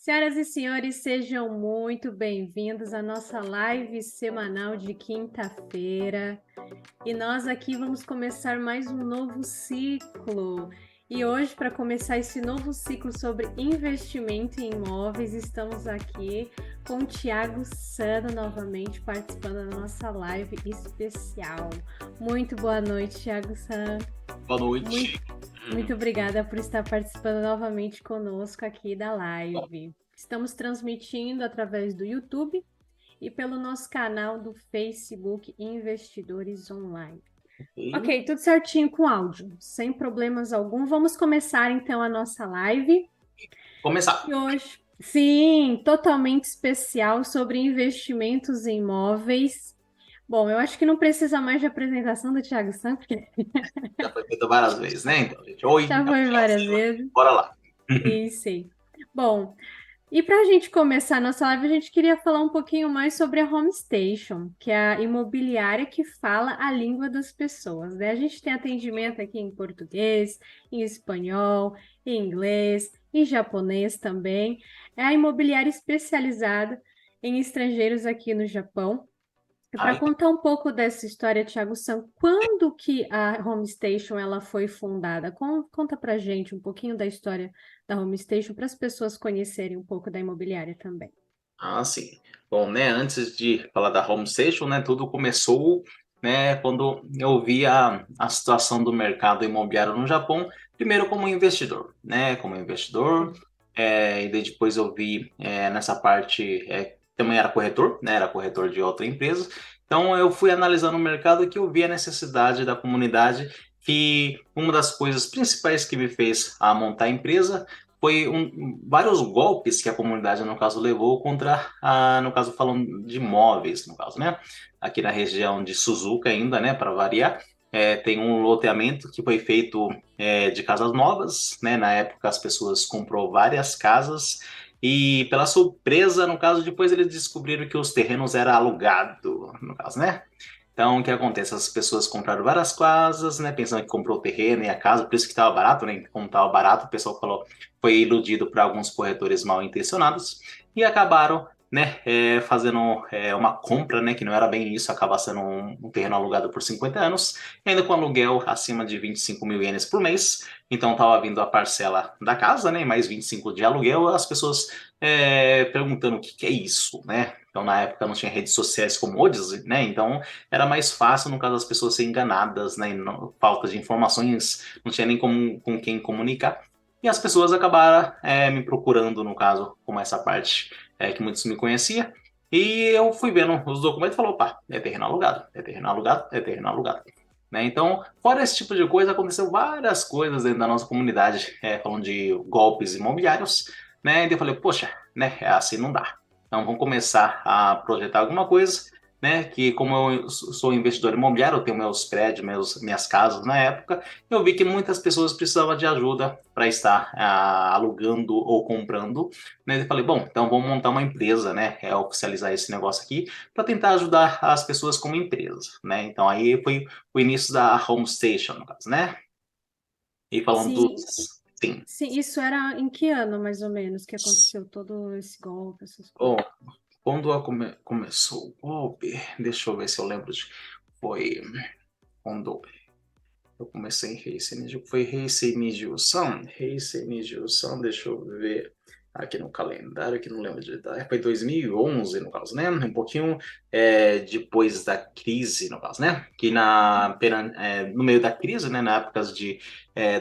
Senhoras e senhores, sejam muito bem-vindos à nossa live semanal de quinta-feira. E nós aqui vamos começar mais um novo ciclo. E hoje, para começar esse novo ciclo sobre investimento em imóveis, estamos aqui com o Thiago Sano novamente participando da nossa live especial. Muito boa noite, Thiago Sano. Boa noite. Muito obrigada por estar participando novamente conosco aqui da live. Estamos transmitindo através do YouTube e pelo nosso canal do Facebook Investidores Online. Ok, tudo certinho com áudio, sem problemas algum. Vamos começar então a nossa live. Começar. E hoje, sim, totalmente especial sobre investimentos em imóveis. Bom, eu acho que não precisa mais de apresentação do Thiago Santos, porque Já foi feito várias vezes, né? Então, gente, oi, já é o foi várias Thiago, vezes. bora lá. E sim. Bom, e para a gente começar a nossa live, a gente queria falar um pouquinho mais sobre a Home Station, que é a imobiliária que fala a língua das pessoas, né? A gente tem atendimento aqui em português, em espanhol, em inglês, em japonês também. É a imobiliária especializada em estrangeiros aqui no Japão. Para Ai, contar um pouco dessa história, Thiago San, quando que a Home Station ela foi fundada? Conta para gente um pouquinho da história da Home Station para as pessoas conhecerem um pouco da imobiliária também. sim. Bom, né, antes de falar da Home Station, né, tudo começou, né, quando eu vi a situação do mercado imobiliário no Japão, primeiro como investidor, né, e daí depois eu vi nessa parte, também era corretor, né, era corretor de outra empresa, então eu fui analisando o mercado que eu vi a necessidade da comunidade, que uma das coisas principais que me fez a montar a empresa foi vários golpes que a comunidade, no caso, levou contra, no caso, falando de imóveis, no caso, né? Aqui na região de Suzuka ainda, né, para variar, tem um loteamento que foi feito de casas novas, né? Na época as pessoas comprou várias casas e, pela surpresa, no caso, depois eles descobriram que os terrenos eram alugados, no caso, né? Então, o que acontece? As pessoas compraram várias casas, né? Pensando que comprou o terreno e a casa, por isso que estava barato, né? Como estava barato, o pessoal falou, foi iludido por alguns corretores mal intencionados e acabaram, né, fazendo uma compra, né? Que não era bem isso, acaba sendo um terreno alugado por 50 anos, ainda com aluguel acima de 25 mil ienes por mês. Então, estava vindo a parcela da casa, né? Mais 25 de aluguel, as pessoas perguntando o que é isso, né? Então, na época não tinha redes sociais como hoje, né? Então, era mais fácil, no caso, das pessoas serem enganadas, né? E falta de informações, não tinha nem com quem comunicar. E as pessoas acabaram me procurando, no caso, como essa parte que muitos me conheciam. E eu fui vendo os documentos e falou, opa, é terreno alugado, é terreno alugado, é terreno alugado. Né? Então, fora esse tipo de coisa, aconteceu várias coisas dentro da nossa comunidade, falando de golpes imobiliários, né? E daí eu falei, poxa, né? Assim não dá. Então, vamos começar a projetar alguma coisa, né? Que como eu sou investidor imobiliário, eu tenho meus prédios, minhas casas na época, eu vi que muitas pessoas precisavam de ajuda para estar alugando ou comprando, né? Eu falei, bom, então vamos montar uma empresa, né? Oficializar esse negócio aqui para tentar ajudar as pessoas como empresa, né? Então aí foi o início da Home Station, no caso, né? E falando Sim, dos, sim. sim, isso era em que ano, mais ou menos, que aconteceu todo esse golpe, essas Bom, coisas? quando começou o golpe, deixa eu ver se eu lembro de, foi quando eu comecei em Heisei Niju, foi Heisei Niju-san, deixa eu ver aqui no calendário, que não lembro de data, foi 2011 no caso, né? Um pouquinho depois da crise, no caso, né? Que no meio da crise, né? Na época de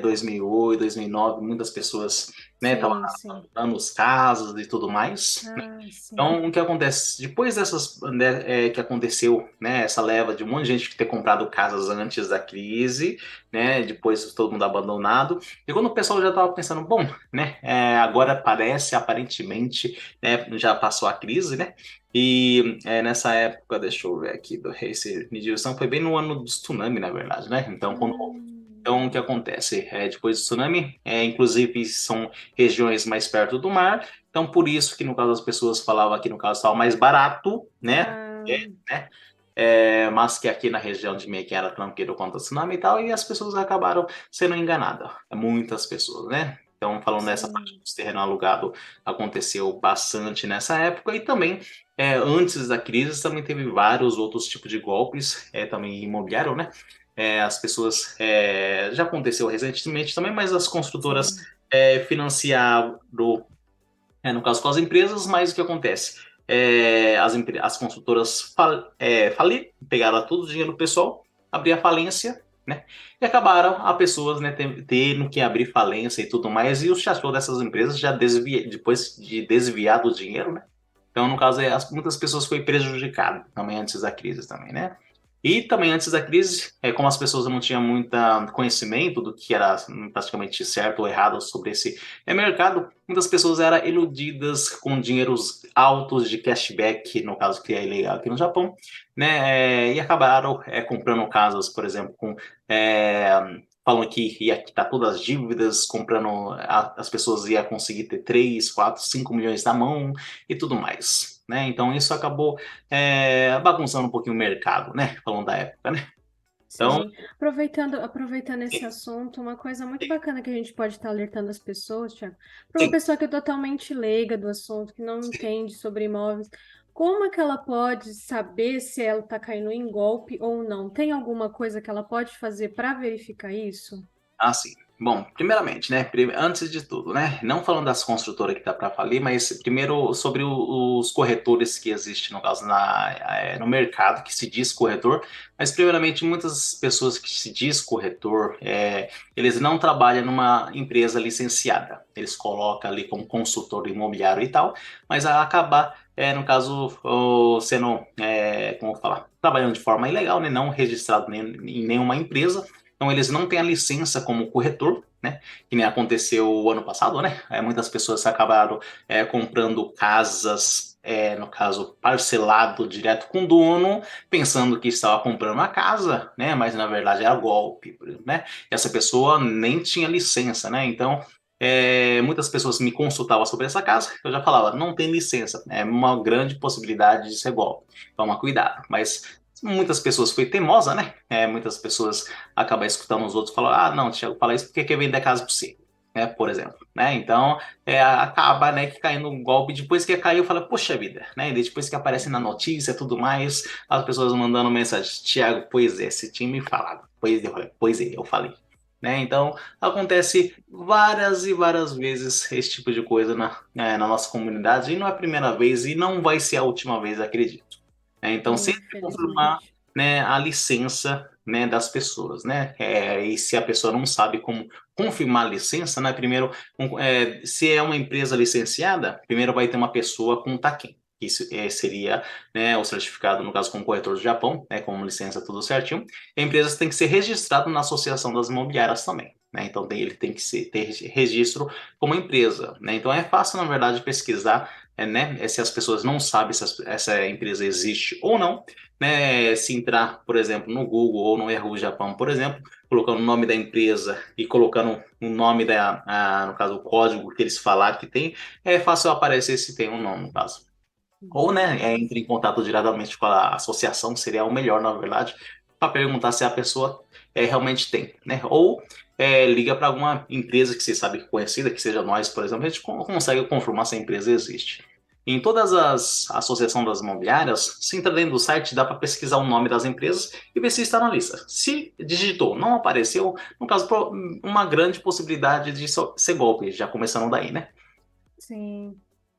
2008, 2009, muitas pessoas, né? Estavam Sim, sim. dando os casos e tudo mais. Ah, sim. Então, o que acontece? Depois dessas, né, que aconteceu, né, essa leva de um monte de gente que ter comprado casas antes da crise, né, depois todo mundo abandonado, e quando o pessoal já estava pensando, bom, né, agora parece, aparentemente, né, já passou a crise, né, e nessa época, deixa eu ver aqui, do Heisei Nijio-san, foi bem no ano do tsunami, na verdade, né, então, o que acontece? Depois do tsunami, inclusive são regiões mais perto do mar, então por isso que no caso as pessoas falavam que no caso estava mais barato, né? Ah, Né? Mas que aqui na região de Mequera era tranquilo quanto ao tsunami e tal, e as pessoas acabaram sendo enganadas. Muitas pessoas, né? Então, falando dessa parte Sim, do terreno alugado, aconteceu bastante nessa época e também antes da crise também teve vários outros tipos de golpes, também imobiliário, né? As pessoas já aconteceu recentemente também, mas as construtoras sim, financiaram, no caso com as empresas, mas o que acontece? As construtoras faliram, pegaram todo o dinheiro do pessoal, abriram a falência, né? E acabaram a pessoas, né, tendo que abrir falência e tudo mais, e o chator dessas empresas já depois de desviar do dinheiro, né? Então, no caso, muitas pessoas foi prejudicado também antes da crise também, né? E também antes da crise, como as pessoas não tinham muito conhecimento do que era praticamente certo ou errado sobre esse mercado, muitas pessoas eram iludidas com dinheiros altos de cashback, no caso que é ilegal aqui no Japão, né? E acabaram comprando casas, por exemplo, falando que ia quitar todas as dívidas, comprando, as pessoas iam conseguir ter 3, 4, 5 milhões na mão e tudo mais, né? Então isso acabou bagunçando um pouquinho o mercado, né? Falando da época, né? Então, sim. Aproveitando esse assunto, uma coisa muito bacana que a gente pode estar alertando as pessoas, Tiago, para uma sim, pessoa que é totalmente leiga do assunto, que não sim. entende sobre imóveis, como é que ela pode saber se ela está caindo em golpe ou não? Tem alguma coisa que ela pode fazer para verificar isso? Ah, sim. Bom, primeiramente, né? Antes de tudo, né? Não falando das construtoras que tá para falir, mas primeiro sobre os corretores que existem, no caso, no mercado, que se diz corretor. Mas, primeiramente, muitas pessoas que se diz corretor, eles não trabalham numa empresa licenciada. Eles colocam ali como consultor imobiliário e tal, mas a acabar, no caso, sendo, como eu vou falar, trabalhando de forma ilegal, né? Não registrado em nenhuma empresa. Então, eles não têm a licença como corretor, né? Que nem aconteceu o ano passado, né? Muitas pessoas acabaram comprando casas, no caso, parcelado direto com o dono, pensando que estava comprando a casa, né? Mas na verdade era golpe, por exemplo, né? E essa pessoa nem tinha licença, né? Então, muitas pessoas me consultavam sobre essa casa, eu já falava, não tem licença, é uma grande possibilidade de ser golpe. Toma cuidado. Mas muitas pessoas foi teimosa, né? Muitas pessoas acaba escutando os outros falar, ah, não, Thiago, fala isso porque quer vender casa para você, né, por exemplo, né, então acaba, né, que caindo um golpe, depois que caiu, fala, poxa vida, né, e depois que aparece na notícia e tudo mais, as pessoas mandando mensagem, Thiago, pois é, você tinha me falado, pois é, eu falei. Né? Então, acontece várias e várias vezes esse tipo de coisa na nossa comunidade, e não é a primeira vez, e não vai ser a última vez, acredito. Então, sempre confirmar, Infelizmente. né, a licença, né, das pessoas, né? E se a pessoa não sabe como confirmar a licença, né? Primeiro, se é uma empresa licenciada, primeiro vai ter uma pessoa com TAQUEM. Isso seria, né, o certificado, no caso, como corretor do Japão, né, com licença tudo certinho. A empresa tem que ser registrada na Associação das Imobiliárias também, né? Então ele tem que ter registro como empresa, né? Então é fácil, na verdade, pesquisar, né, se as pessoas não sabem se essa empresa existe ou não, né, se entrar, por exemplo, no Google ou no Yahoo Japão, por exemplo, colocando o nome da empresa e colocando o nome no caso, o código que eles falaram que tem, é fácil aparecer se tem um nome, no caso. Ou, né, entre em contato diretamente com a associação, seria o melhor, na verdade, para perguntar se a pessoa realmente tem, né? Ou liga para alguma empresa que você sabe que é conhecida, que seja nós, por exemplo, a gente consegue confirmar se a empresa existe. Em todas as associações das imobiliárias, se entra dentro do site, dá para pesquisar o nome das empresas e ver se está na lista. Se digitou, não apareceu, no caso, uma grande possibilidade de ser golpe, já começando daí, né? Sim,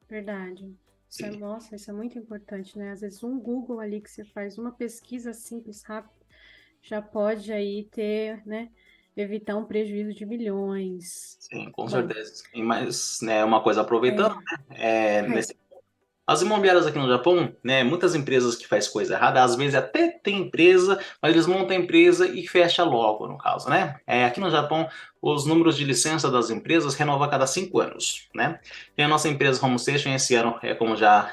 verdade. Sim. Nossa, isso é muito importante, né? Às vezes um Google ali que você faz uma pesquisa simples, rápida, já pode aí ter, né, evitar um prejuízo de milhões. Sim, com Bom, certeza. E mais, né, uma coisa aproveitando, é, né, ai, as imobiliárias aqui no Japão, né, muitas empresas que faz coisa errada, às vezes até tem empresa, mas eles montam a empresa e fecha logo, no caso, né? Aqui no Japão, os números de licença das empresas renovam a cada 5 anos, né? Tem a nossa empresa Homestation, esse ano, como já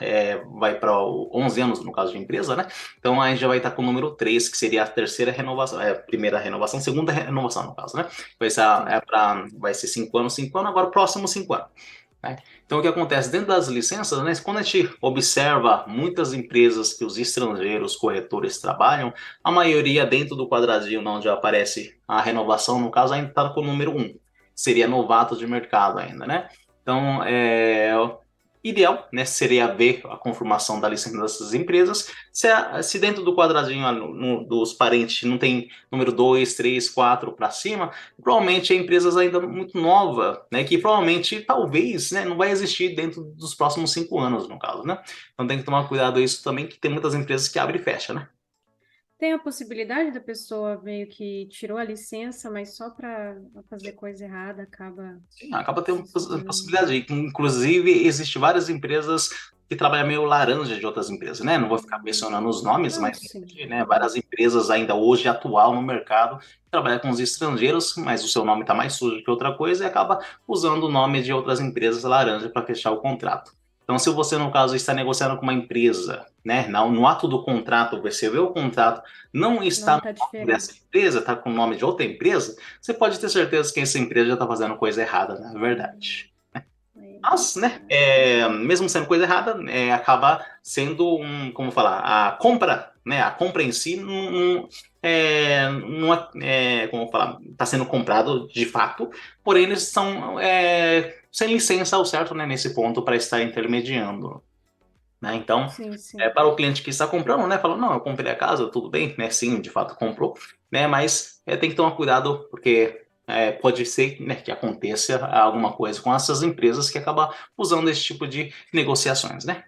vai para 11 anos, no caso de empresa, né? Então a gente já vai estar com o número 3, que seria a terceira renovação, primeira renovação, segunda renovação, no caso, né? sim, Vai ser 5 anos, 5 anos, agora o próximo 5 anos. Né? Então, o que acontece dentro das licenças, né, quando a gente observa muitas empresas que os estrangeiros corretores trabalham, a maioria dentro do quadradinho onde aparece a renovação, no caso, ainda está com o número 1. seria novato de mercado ainda, né? Então, ideal, né, seria ver a confirmação da licença dessas empresas. Se dentro do quadradinho dos parentes não tem número 2, 3, 4 para cima, provavelmente é empresas ainda muito nova, né, que provavelmente, talvez, né, não vai existir dentro dos próximos 5 anos, no caso, né? Então tem que tomar cuidado isso também, que tem muitas empresas que abrem e fecham, né? Tem a possibilidade da pessoa meio que tirou a licença, mas só para fazer coisa errada acaba Sim, acaba tendo se expondo. possibilidade. Inclusive, existem várias empresas que trabalham meio laranja de outras empresas, né? Não vou ficar mencionando os nomes, Não, mas sim. né, várias empresas ainda hoje atual no mercado trabalham com os estrangeiros, mas o seu nome está mais sujo que outra coisa e acaba usando o nome de outras empresas laranja para fechar o contrato. Então, se você, no caso, está negociando com uma empresa, né, no ato do contrato, você vê o contrato, não O está nome no tá nome dessa diferente. empresa, está com o nome de outra empresa, você pode ter certeza que essa empresa já está fazendo coisa errada, na verdade. É, Mas, né, ah, mesmo sendo coisa errada, acaba sendo como falar, a compra, né, a compra em si como falar, está sendo comprado de fato, porém eles são sem licença ao certo, né, nesse ponto para estar intermediando, né? Então, sim, sim. para o cliente que está comprando, né, falando, não, eu comprei a casa, tudo bem, né, sim, de fato comprou, né, mas tem que tomar cuidado porque pode ser, né, que aconteça alguma coisa com essas empresas que acabam usando esse tipo de negociações, né?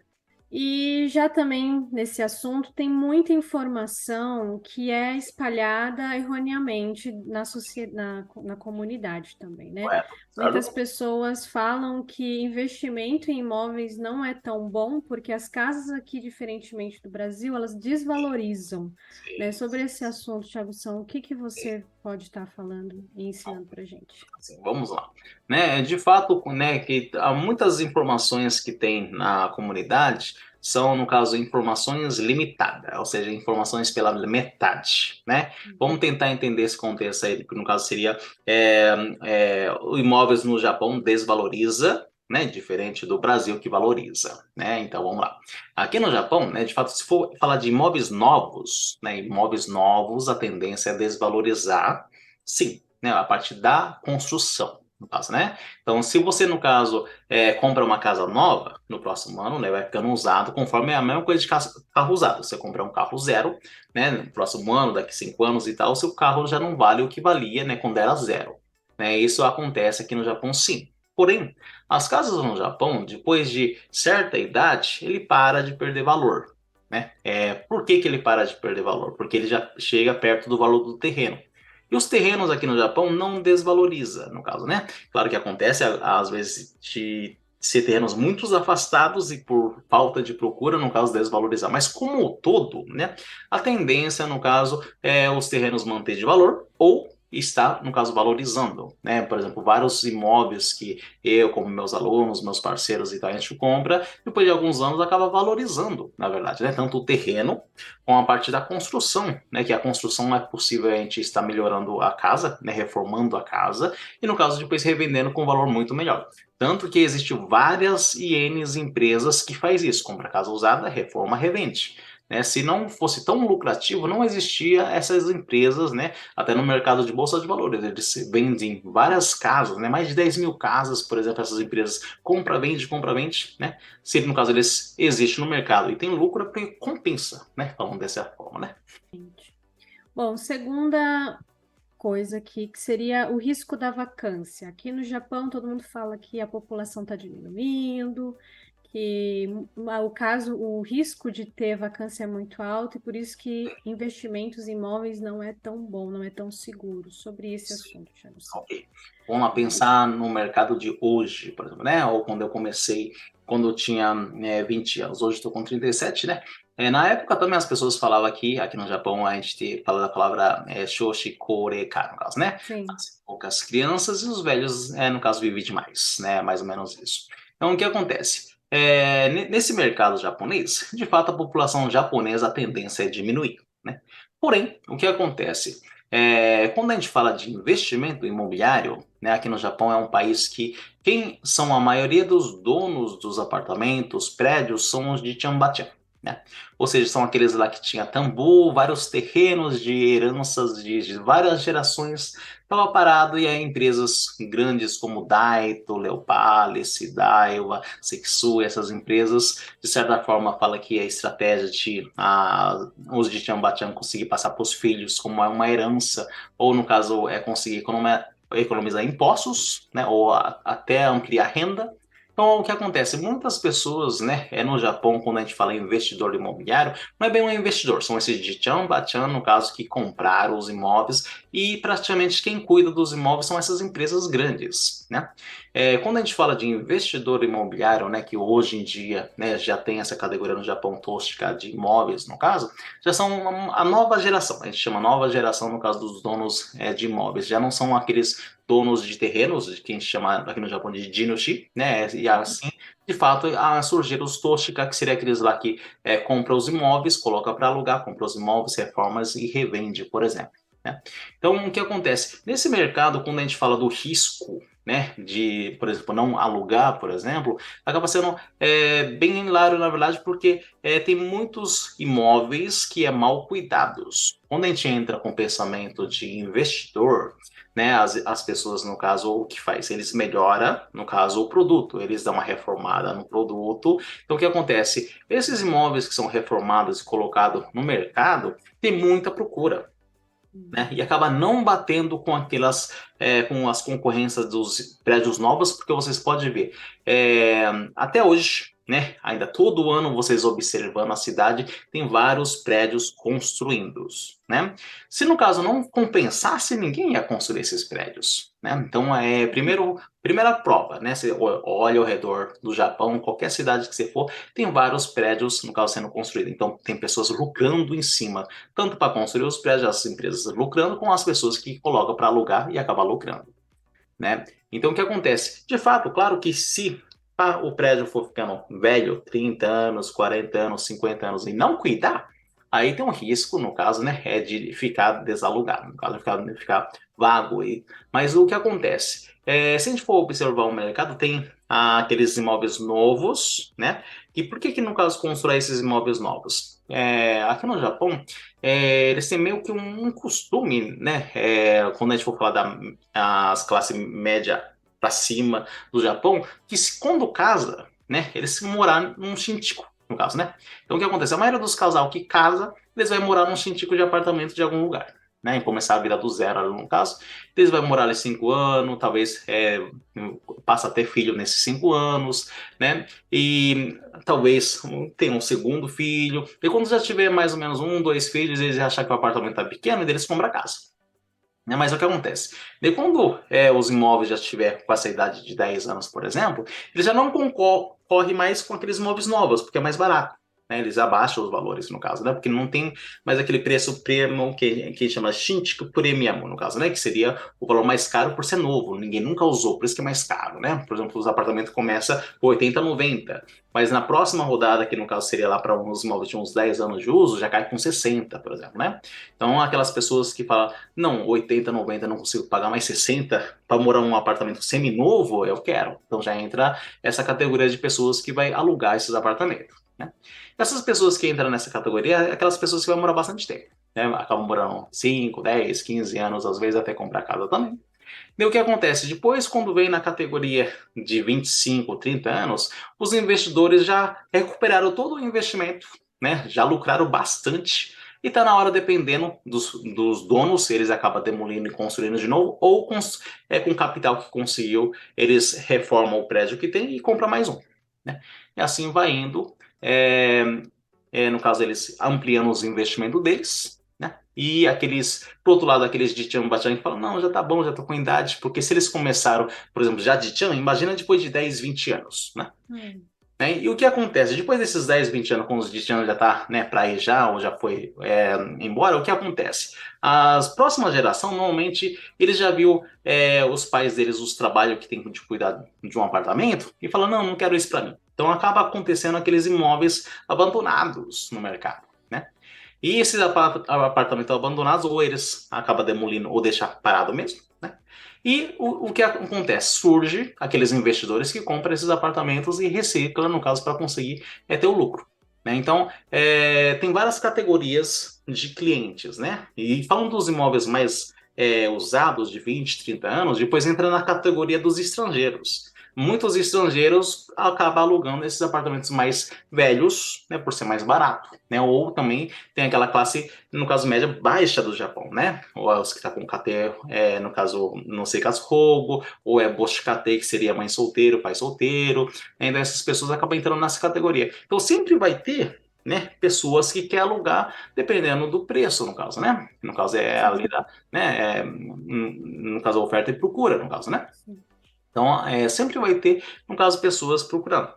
E já também nesse assunto tem muita informação que é espalhada erroneamente na comunidade também, né? Correto, Muitas certo? pessoas falam que investimento em imóveis não é tão bom porque as casas aqui, diferentemente do Brasil, elas desvalorizam, né? Sim, Sobre esse assunto, Thiago São, o que que você pode estar falando e ensinando para gente? assim, vamos lá. Né, de fato, né, que há muitas informações que tem na comunidade são, no caso, informações limitadas, ou seja, informações pela metade, né? Vamos tentar entender esse contexto aí, que no caso seria o imóveis no Japão desvaloriza, né, diferente do Brasil que valoriza, né? Então vamos lá. Aqui no Japão, né, de fato, se for falar de imóveis novos, a tendência é desvalorizar, sim, né, a partir da construção, no caso, né? Então, se você, no caso, compra uma casa nova, no próximo ano, né, vai ficando usado, conforme é a mesma coisa de carro usado. Você compra um carro zero, né, no próximo ano, daqui 5 anos e tal, o seu carro já não vale o que valia, né, quando era zero. Né? Isso acontece aqui no Japão, sim. Porém, as casas no Japão, depois de certa idade, ele para de perder valor. Né? Por que que ele para de perder valor? Porque ele já chega perto do valor do terreno. E os terrenos aqui no Japão não desvaloriza, no caso, né? Claro que acontece, às vezes, de ser terrenos muito afastados e por falta de procura, no caso, desvalorizar. Mas como um todo, né? A tendência, no caso, é os terrenos manter de valor ou está, no caso, valorizando, né? Por exemplo, vários imóveis que eu, como meus alunos, meus parceiros e tal, a gente compra, depois de alguns anos acaba valorizando, na verdade, né? Tanto o terreno com a parte da construção, né? Que a construção é possível a gente estar melhorando a casa, né? Reformando a casa, e no caso depois revendendo com um valor muito melhor. Tanto que existe várias ienes empresas que faz isso, compra casa usada, reforma, revende. Né? Se não fosse tão lucrativo, não existia essas empresas, né? Até no mercado de bolsa de valores, eles vendem várias casas, né? Mais de 10 mil casas, por exemplo, essas empresas compra, vende, né? Se no caso eles existem no mercado e tem lucro, é porque compensa, né? Falando dessa forma, né? Bom, segunda coisa aqui, que seria o risco da vacância. Aqui no Japão, todo mundo fala que a população está diminuindo, que o risco de ter vacância é muito alto e por isso que investimentos em imóveis não é tão bom, não é tão seguro. Sobre esse assunto, Thiago. Ok. Vamos lá pensar no mercado de hoje, por exemplo, né? Ou quando eu comecei, quando eu tinha 20 anos. Hoje estou com 37, né? Na época também as pessoas falavam aqui no Japão, a gente fala da palavra shoshi koreka, no caso, né? Sim. As poucas crianças e os velhos, no caso, vivem demais, né? Mais ou menos isso. Então, o que acontece? Nesse mercado japonês, de fato, a população japonesa, a tendência é diminuir, né? Porém, o que acontece? Quando a gente fala de investimento imobiliário, né, aqui no Japão é um país que quem são a maioria dos donos dos apartamentos, prédios, são os de Chambachan. né? Ou seja, são aqueles lá que tinha tambu, vários terrenos de heranças de várias gerações, estava parado e aí empresas grandes como Daito, Leopard, Daiwa, Sekisui, essas empresas, de certa forma, fala que a estratégia de os de Tianbachan conseguir passar para os filhos como é uma herança, ou no caso é conseguir economizar impostos, né, ou até ampliar renda. Então, o que acontece? Muitas pessoas, né, no Japão, quando a gente fala em investidor imobiliário, não é bem um investidor, são esses de Chanbachan, no caso, que compraram os imóveis e praticamente quem cuida dos imóveis são essas empresas grandes, né? Quando a gente fala de investidor imobiliário, né, que hoje em dia, né, já tem essa categoria no Japão tosca de imóveis, no caso, já são a nova geração, a gente chama nova geração no caso dos donos de imóveis, já não são aqueles donos de terrenos, que a gente chama aqui no Japão de Jinoshi, né? E assim, de fato, surgiram os Toshika, que seria aqueles lá que compram os imóveis, coloca para alugar, compra os imóveis, reformas e revende, por exemplo. Né? Então, o que acontece? Nesse mercado, quando a gente fala do risco, né, de, por exemplo, não alugar, por exemplo, acaba sendo bem hilário, na verdade, porque tem muitos imóveis que é mal cuidados. Quando a gente entra com o pensamento de investidor, né, as pessoas, no caso, o que faz? Eles melhoram, no caso, o produto, eles dão uma reformada no produto. Então, o que acontece? Esses imóveis que são reformados e colocados no mercado, tem muita procura, né? E acaba não batendo com com as concorrências dos prédios novos, porque vocês podem ver, até hoje, né? Ainda todo ano vocês observando a cidade, tem vários prédios construindo, né? Se no caso não compensasse, ninguém ia construir esses prédios, né? Então primeira prova, né? Você olha ao redor do Japão, qualquer cidade que você for, tem vários prédios, no caso, sendo construídos. Então tem pessoas lucrando em cima tanto para construir os prédios, as empresas lucrando, com as pessoas que colocam para alugar e acabam lucrando, né? Então, o que acontece? De fato, claro que se o prédio for ficando velho, 30 anos, 40 anos, 50 anos, e não cuidar, aí tem um risco, no caso, né, de ficar desalugado, no caso, de ficar vago. Mas o que acontece? Se a gente for observar o mercado, tem aqueles imóveis novos, né? E por que no caso, constrói esses imóveis novos? Aqui no Japão, eles têm meio que um costume, né? Quando a gente for falar das classes média para cima do Japão, que quando casa, né, eles se morar num shintiku, no caso, né? Então o que acontece? A maioria dos casal que casa, eles vão morar num shintiku de apartamento de algum lugar, né? E começar a vida do zero, ali, no caso. Eles vão morar ali 5 anos, talvez passa a ter filho nesses 5 anos, né? E talvez tenha um segundo filho. E quando já tiver mais ou menos um, dois filhos, eles acham que o apartamento está pequeno e eles compram a casa. Né? Mas o que acontece? De quando os imóveis já estiver com essa idade de 10 anos, por exemplo, eles já não concorrem mais com aqueles imóveis novos, porque é mais barato. Né? Eles abaixam os valores, no caso, né? Porque não tem mais aquele preço premium que chama Shinchiku Premium, no caso, né? Que seria o valor mais caro por ser novo. Ninguém nunca usou, por isso que é mais caro, né? Por exemplo, os apartamentos começam por 80, 90. Mas na próxima rodada, que no caso seria lá para uns imóveis de uns 10 anos de uso, já cai com 60, por exemplo, né? Então, aquelas pessoas que falam, não, 80, 90 não consigo pagar mais 60 para morar num apartamento semi-novo, eu quero. Então já entra essa categoria de pessoas que vai alugar esses apartamentos, né? Essas pessoas que entram nessa categoria, é aquelas pessoas que vão morar bastante tempo, né? Acabam morando 5, 10, 15 anos, às vezes até comprar casa também. E o que acontece? Depois, quando vem na categoria de 25, 30 anos, os investidores já recuperaram todo o investimento, né? Já lucraram bastante. E está na hora, dependendo dos donos, eles acabam demolindo e construindo de novo, ou com o capital que conseguiu, eles reformam o prédio que tem e compram mais um. Né? E assim vai indo. No caso, eles ampliando os investimentos deles, né? E por outro lado, aqueles de Tian Bachan que falam, não, já tá bom, já tô com idade, porque se eles começaram, por exemplo, já de Tian, imagina depois de 10, 20 anos, né? Né? E o que acontece? Depois desses 10, 20 anos, quando os de Tian já tá, né, pra ir já, ou já foi embora, o que acontece? As próximas gerações, normalmente, eles já viu os pais deles, os trabalhos que tem de cuidar de um apartamento, e falam, não, não quero isso pra mim. Então acaba acontecendo aqueles imóveis abandonados no mercado, né? E esses apartamentos abandonados, ou eles acabam demolindo ou deixar parado mesmo, né? E o que acontece? Surge aqueles investidores que compram esses apartamentos e reciclam, no caso, para conseguir ter o lucro. né? Então, tem várias categorias de clientes, né? E falando dos imóveis mais usados de 20, 30 anos, depois entra na categoria dos estrangeiros. Muitos estrangeiros acabam alugando esses apartamentos mais velhos, né, por ser mais barato, né? Ou também tem aquela classe, no caso, média baixa do Japão, né? Ou os que estão com KT, no caso, não sei, Kasuhogo, ou Boshikate, que seria mãe solteiro, pai solteiro. Então essas pessoas acabam entrando nessa categoria. Então sempre vai ter, né, pessoas que querem alugar dependendo do preço, no caso, né? No caso é a Sim, lida, né? No caso, a oferta e procura, no caso, né? sim. Então, sempre vai ter, no caso, pessoas procurando.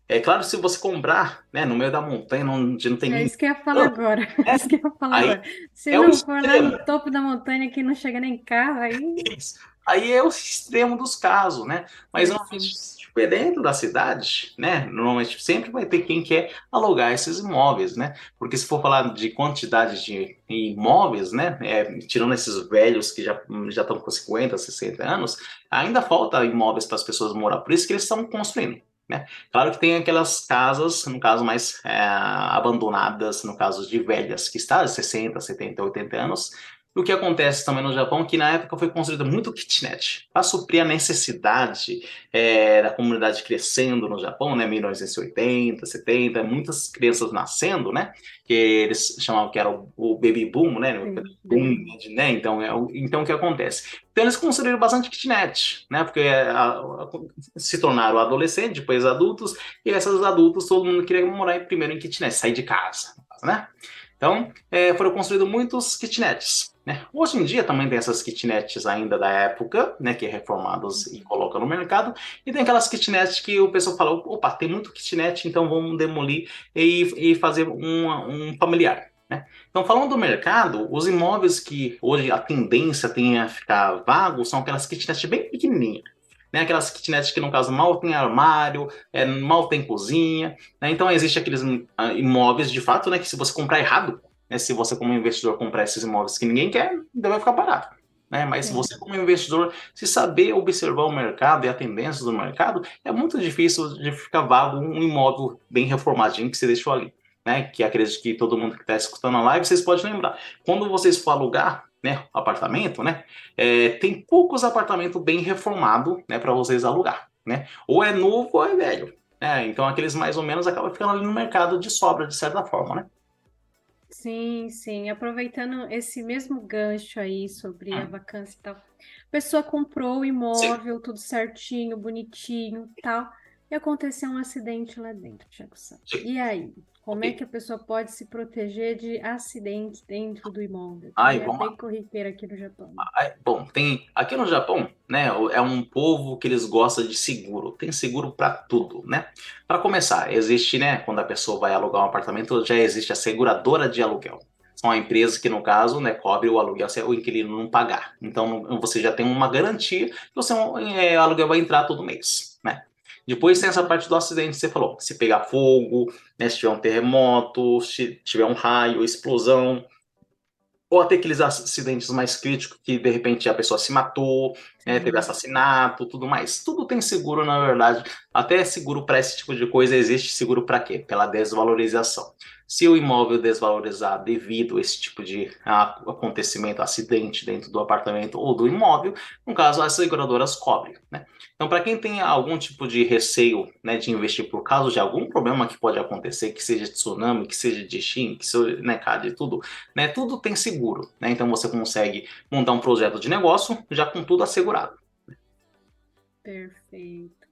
É claro, se você comprar, né, no meio da montanha, onde não tem É ninguém, isso que eu ia falar agora. É isso que eu ia falar aí agora. Se é o não for lá no extremo. topo da montanha que não chega nem carro, aí. Isso. Aí é o extremo dos casos, né? Mas É, sim. normalmente, tipo, dentro da cidade, né? Normalmente sempre vai ter quem quer alugar esses imóveis, né? Porque se for falar de quantidade de imóveis, né? Tirando esses velhos que já estão com 50, 60 anos, ainda falta imóveis para as pessoas morar. Por isso que eles estão construindo. Né? Claro que tem aquelas casas, no caso mais abandonadas, no caso de velhas, que está 60, 70, 80 anos, o que acontece também no Japão é que na época foi construída muito kitnet para suprir a necessidade da comunidade crescendo no Japão, né, 1980, 70, muitas crianças nascendo, né, que eles chamavam que era o baby boom, né, o Sim, boom, baby. né, então, então o que acontece? Então eles construíram bastante kitnet, né, porque se tornaram adolescentes, depois adultos, e esses adultos todo mundo queria morar primeiro em kitnet, sair de casa, né? Então, foram construídos muitos kitnets. Né? Hoje em dia também tem essas kitnets ainda da época, né, que é reformadas e colocam no mercado, e tem aquelas kitnets que o pessoal fala, opa, tem muito kitnet, então vamos demolir e fazer um familiar. Né? Então, falando do mercado, os imóveis que hoje a tendência tem a ficar vago são aquelas kitnets bem pequenininhas. Né? Aquelas kitnets que, no caso, mal tem armário, mal tem cozinha. Né? Então, existe aqueles imóveis, de fato, né, que se você comprar errado, né, se você, como investidor, comprar esses imóveis que ninguém quer, então vai ficar barato. Né? Mas se É. você, como investidor, se saber observar o mercado e a tendência do mercado, é muito difícil de ficar vago um imóvel bem reformadinho que você deixou ali. Né? Que acredito que todo mundo que está escutando a live, vocês podem lembrar. Quando vocês for alugar, né, apartamento, né, tem poucos apartamentos bem reformados, né, para vocês alugar. Né? Ou é novo ou é velho. Então aqueles mais ou menos acabam ficando ali no mercado de sobra, de certa forma, né? Sim, sim. Aproveitando esse mesmo gancho aí sobre a Hum, vacância e tal. A pessoa comprou o sim, imóvel, tudo certinho, bonitinho, tal, e aconteceu um acidente lá dentro, Thiago Santos. sim. E aí? Como Ok. é que a pessoa pode se proteger de acidentes dentro do imóvel? Que Aí, é vamos lá. bem corriqueiro aqui no Japão, né? Bom, tem aqui no Japão, né? É um povo que eles gostam de seguro. Tem seguro para tudo, né? Para começar, existe, né? Quando a pessoa vai alugar um apartamento, já existe a seguradora de aluguel. São a empresa que, no caso, né, cobre o aluguel se o inquilino não pagar. Então, você já tem uma garantia que o seu aluguel vai entrar todo mês, né? Depois tem essa parte do acidente que você falou. Se pegar fogo, né, se tiver um terremoto, se tiver um raio, explosão, ou até aqueles acidentes mais críticos que de repente a pessoa se matou, né, teve Sim. assassinato, tudo mais. Tudo tem seguro, na verdade. Até seguro para esse tipo de coisa existe seguro para quê? Pela desvalorização. Se o imóvel desvalorizar devido a esse tipo de acontecimento, acidente dentro do apartamento ou do imóvel, no caso, as seguradoras cobrem. Né? Então, para quem tem algum tipo de receio, né, de investir por causa de algum problema que pode acontecer, que seja de tsunami, que seja de Shin, que seja, né, cara, de tudo, né? Tudo tem seguro, né? Então você consegue montar um projeto de negócio já com tudo assegurado. Perfeito.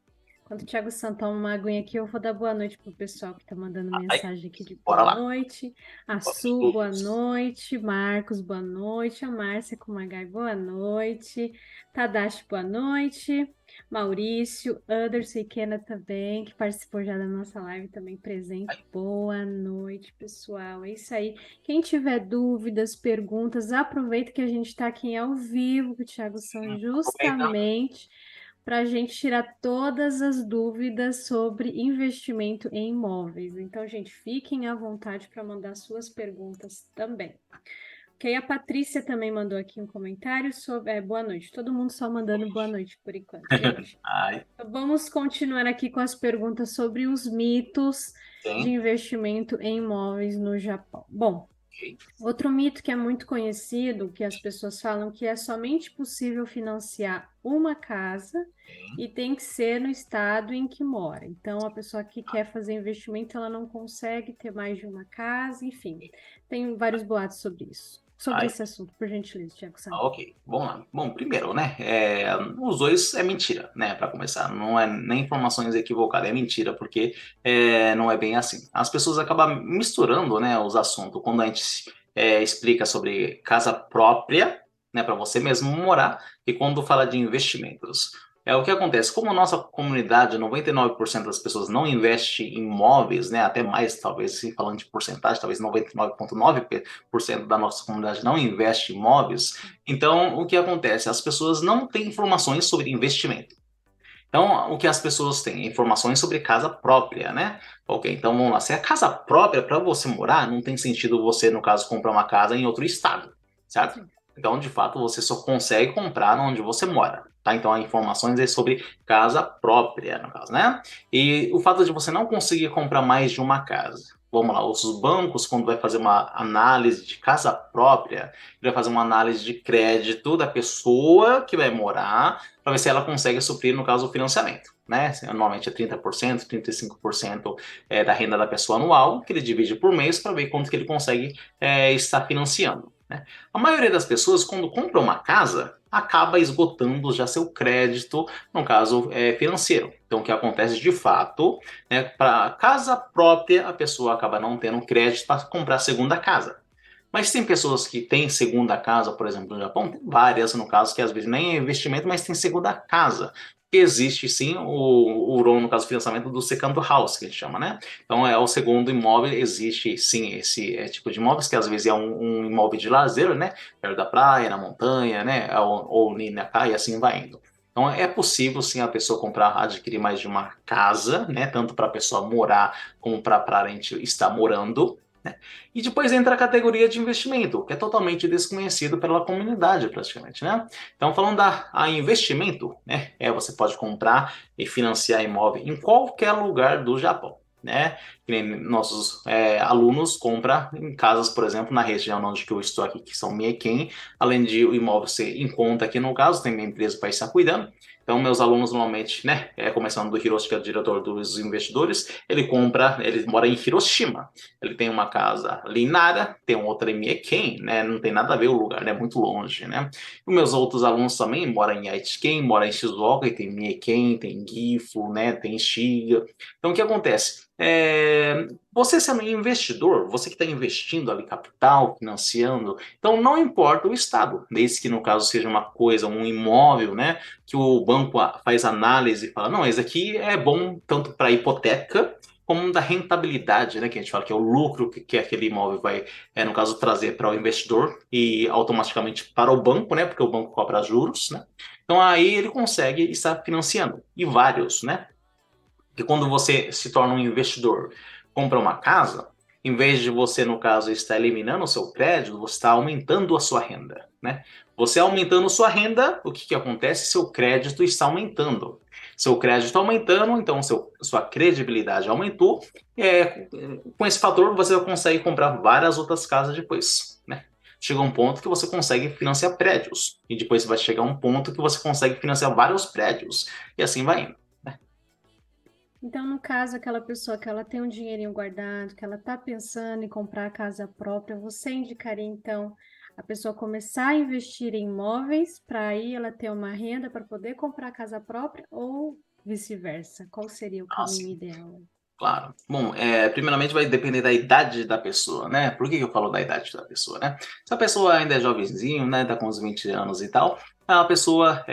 Quando o Thiago Santos toma uma aguinha aqui, eu vou dar boa noite pro pessoal que tá mandando Aí, mensagem aqui de boa bora lá. noite. A Su, boa noite. Marcos, boa noite. A Márcia Kumagai, boa noite. Tadashi, boa noite. Maurício, Anderson e Kena também, que participou já da nossa live, também presente. Boa noite, pessoal. É isso aí. Quem tiver dúvidas, perguntas, aproveita que a gente está aqui ao vivo com o Thiago Santos, Aproveita. justamente para a gente tirar todas as dúvidas sobre investimento em imóveis. Então, gente, fiquem à vontade para mandar suas perguntas também. Ok, a Patrícia também mandou aqui um comentário sobre. Boa noite. Todo mundo só mandando boa noite por enquanto, gente. Aí, Então, vamos continuar aqui com as perguntas sobre os mitos de Sim. investimento em imóveis no Japão. Bom, Ok. outro mito que é muito conhecido, que as pessoas falam que é somente possível financiar uma casa Sim. e tem que ser no estado em que mora. Então, a pessoa que quer fazer investimento, ela não consegue ter mais de uma casa, enfim. Tem vários boatos sobre isso. Sobre Aí, esse assunto, por gentileza, Tiago San. ok, vamos lá. Bom, primeiro, né? Os dois é mentira, né? Para começar, não é nem informações equivocadas, é mentira, porque não é bem assim. As pessoas acabam misturando, né, os assuntos quando a gente explica sobre casa própria, né, para você mesmo morar, e quando fala de investimentos. É o que acontece, como a nossa comunidade, 99% das pessoas não investe em imóveis, né, até mais, talvez, se falando de porcentagem, talvez 99,9% da nossa comunidade não investe em imóveis. Então, o que acontece? As pessoas não têm informações sobre investimento. Então, o que as pessoas têm? Informações sobre casa própria, né? Ok, então vamos lá. Se é casa própria para você morar, não tem sentido você, no caso, comprar uma casa em outro estado, certo? Sim. Então, de fato, você só consegue comprar onde você mora, tá? Então, as informações é sobre casa própria, no caso, né? E o fato de você não conseguir comprar mais de uma casa. Vamos lá, os bancos, quando vai fazer uma análise de casa própria, ele vai fazer uma análise de crédito da pessoa que vai morar, para ver se ela consegue suprir, no caso, o financiamento. Né? Normalmente é 30%, 35% da renda da pessoa anual, que ele divide por mês para ver quanto que ele consegue estar financiando. Né? A maioria das pessoas, quando compra uma casa, acaba esgotando já seu crédito, no caso financeiro. Então, o que acontece de fato, né, para casa própria, a pessoa acaba não tendo crédito para comprar a segunda casa. Mas tem pessoas que têm segunda casa, por exemplo, no Japão, tem várias, no caso, que às vezes nem é investimento, mas tem segunda casa. Existe sim no caso, financiamento do second house, que a gente chama, né? Então é o segundo imóvel, existe sim esse tipo de imóveis, que às vezes é um imóvel de lazer, né? Perto da praia, na montanha, né? Ou na praia, assim vai indo. Então é possível sim a pessoa comprar, adquirir mais de uma casa, né? Tanto para a pessoa morar como para a gente estar morando, né? E depois entra a categoria de investimento, que é totalmente desconhecido pela comunidade, praticamente, né? Então, falando a investimento, né? Você pode comprar e financiar imóvel em qualquer lugar do Japão. Né? Que nem nossos alunos compram em casas, por exemplo, na região onde que eu estou aqui, que são Mieken, além de o imóvel ser em conta aqui no caso, tem minha empresa para estar cuidando. Então, meus alunos normalmente, né, começando do Hiroshi, que é o diretor dos investidores, ele mora em Hiroshima. Ele tem uma casa ali em Nara, tem outra em Mieken, né? Não tem nada a ver o lugar, né? Muito longe, né? E meus outros alunos também moram em Aichiken, moram em Shizuoka, e tem Mieken, tem Gifu, né? Tem Shiga. Então, o que acontece? Você sendo um investidor, você que está investindo ali capital, financiando, então não importa o estado, desde que no caso seja uma coisa, um imóvel, né? Que o banco faz análise e fala, não, esse aqui é bom tanto para hipoteca como da rentabilidade, né, que a gente fala que é o lucro que aquele imóvel vai, no caso, trazer para o investidor e automaticamente para o banco, né, porque o banco cobra juros, né? Então aí ele consegue estar financiando e vários, né? Que quando você se torna um investidor, compra uma casa, em vez de você, no caso, estar eliminando o seu crédito, você está aumentando a sua renda, né? Você aumentando sua renda, o que que acontece? Seu crédito está aumentando. Seu crédito aumentando, então sua credibilidade aumentou. Com esse fator, você consegue comprar várias outras casas depois, né? Chega um ponto que você consegue financiar prédios. E depois vai chegar um ponto que você consegue financiar vários prédios. E assim vai indo. Então, no caso, aquela pessoa que ela tem um dinheirinho guardado, que ela está pensando em comprar a casa própria, você indicaria, então, a pessoa começar a investir em imóveis para aí ela ter uma renda para poder comprar a casa própria ou vice-versa? Qual seria o caminho Assim, ideal? claro. Bom, primeiramente vai depender da idade da pessoa, né? Por que que eu falo da idade da pessoa, né? Se a pessoa ainda é jovenzinho, né? Tá com uns 20 anos e tal, a pessoa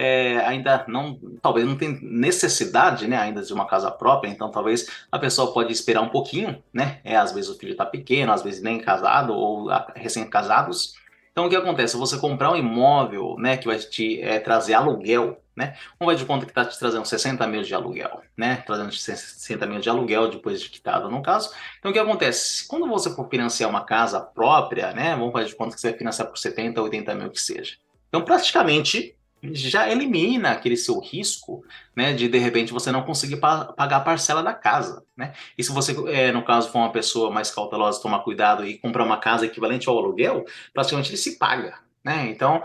ainda não, talvez não tem necessidade, né? Ainda de uma casa própria, então talvez a pessoa pode esperar um pouquinho, né? Às vezes o filho tá pequeno, às vezes nem casado ou recém-casados. Então o que acontece? Você comprar um imóvel, né? Que vai te trazer aluguel, né? Vamos ver de conta que está te trazendo 60 mil de aluguel, né? Trazendo 60 mil de aluguel depois de quitado, no caso. Então, o que acontece? Quando você for financiar uma casa própria, né? Vamos fazer de conta que você vai financiar por 70, 80 mil que seja. Então, praticamente, já elimina aquele seu risco, né, de repente você não conseguir pagar a parcela da casa, né? E se você, no caso, for uma pessoa mais cautelosa, tomar cuidado e comprar uma casa equivalente ao aluguel, praticamente ele se paga. Né? Então,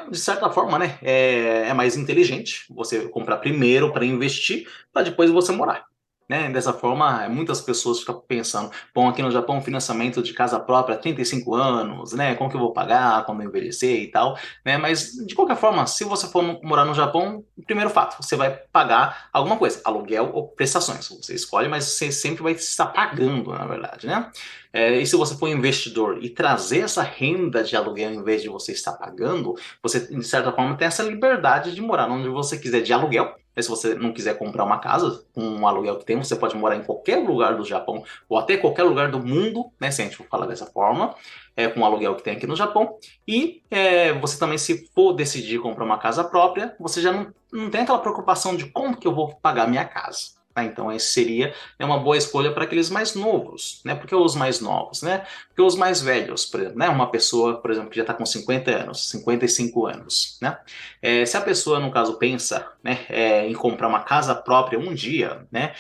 de certa forma, né, é mais inteligente você comprar primeiro para investir, para depois você morar. Né? Dessa forma, muitas pessoas ficam pensando, bom, aqui no Japão, financiamento de casa própria, 35 anos, né? Como que eu vou pagar quando eu envelhecer e tal, né? Mas, de qualquer forma, se você for morar no Japão, primeiro fato, você vai pagar alguma coisa, aluguel ou prestações. Você escolhe, mas você sempre vai estar pagando, na verdade, né? E se você for investidor e trazer essa renda de aluguel em vez de você estar pagando, você, de certa forma, tem essa liberdade de morar onde você quiser de aluguel. Mas se você não quiser comprar uma casa com um aluguel que tem, você pode morar em qualquer lugar do Japão ou até qualquer lugar do mundo, né? Se a gente for falar dessa forma, com o aluguel que tem aqui no Japão. E você também, se for decidir comprar uma casa própria, você já não tem aquela preocupação de como que eu vou pagar minha casa. Tá? Então, esse seria uma boa escolha para aqueles mais novos, né? Por que os mais novos, né? Porque os mais velhos, por exemplo, né? Uma pessoa, por exemplo, que já está com 50 anos, 55 anos, né? Se a pessoa, no caso, pensa, né, em comprar uma casa própria um dia, né?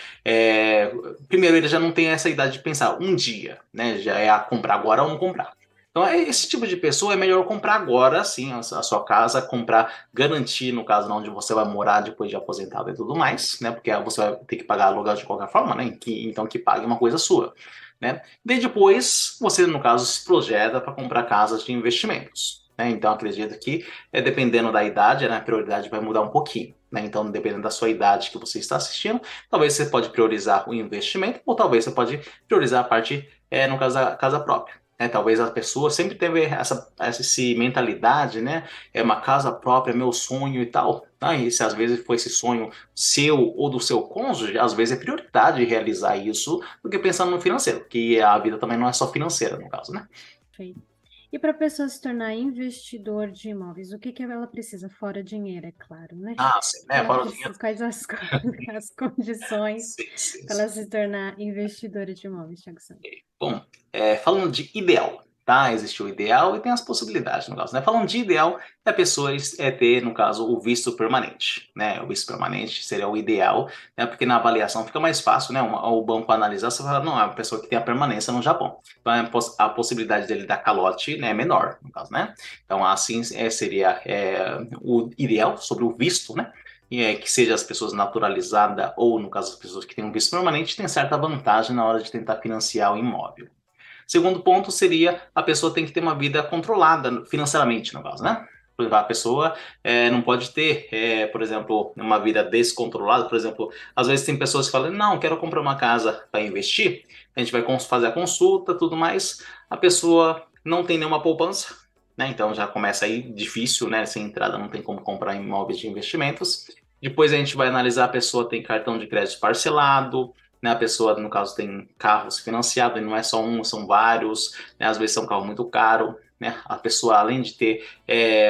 Primeiro, ele já não tem essa idade de pensar um dia, né? Já é a comprar agora ou não comprar. Então, esse tipo de pessoa é melhor comprar agora, sim, a sua casa, comprar, garantir, no caso, onde você vai morar depois de aposentado e tudo mais, né? Porque você vai ter que pagar aluguel de qualquer forma, né? Então, que pague uma coisa sua, né? Daí depois, você, no caso, se projeta para comprar casas de investimentos, né? Então, acredito que, dependendo da idade, né, a prioridade vai mudar um pouquinho. Né? Então, dependendo da sua idade que você está assistindo, talvez você pode priorizar o investimento, ou talvez você pode priorizar a parte, no caso, da casa própria. Talvez a pessoa sempre teve essa mentalidade, né? É uma casa própria, meu sonho e tal. E se às vezes foi esse sonho seu ou do seu cônjuge, às vezes é prioridade realizar isso do que pensando no financeiro, que a vida também não é só financeira, no caso, né? Perfeito. E para a pessoa se tornar investidor de imóveis, o que que ela precisa? Fora dinheiro, é claro, né? Ah, sim, Que né? ela Fora o dinheiro. precisa, quais as condições Sim, sim, para sim. ela se tornar investidora de imóveis, Thiago Santos? Bom, falando de ideal, tá? Existe o ideal e tem as possibilidades, no caso, né? Falando de ideal, a pessoa ter, no caso, o visto permanente, né? O visto permanente seria o ideal, né? Porque na avaliação fica mais fácil, né? O banco analisar, você fala, não, é uma pessoa que tem a permanência no Japão. Então, a possibilidade dele dar calote, né, é menor, no caso, né? Então, assim, seria o ideal sobre o visto, né? Que seja as pessoas naturalizadas ou, no caso, as pessoas que têm um visto permanente, tem certa vantagem na hora de tentar financiar o imóvel. Segundo ponto seria a pessoa tem que ter uma vida controlada financeiramente, no caso, né? Por exemplo, a pessoa não pode ter, por exemplo, uma vida descontrolada. Por exemplo, às vezes tem pessoas que falam, não, quero comprar uma casa para investir, a gente vai fazer a consulta, tudo mais, a pessoa não tem nenhuma poupança, né? Então já começa aí difícil, né? Sem entrada não tem como comprar imóveis de investimentos. Depois a gente vai analisar a pessoa tem cartão de crédito parcelado, né? A pessoa, no caso, tem carros financiados, e não é só um, são vários, né? Às vezes é um carro muito caro, né? A pessoa, além de ter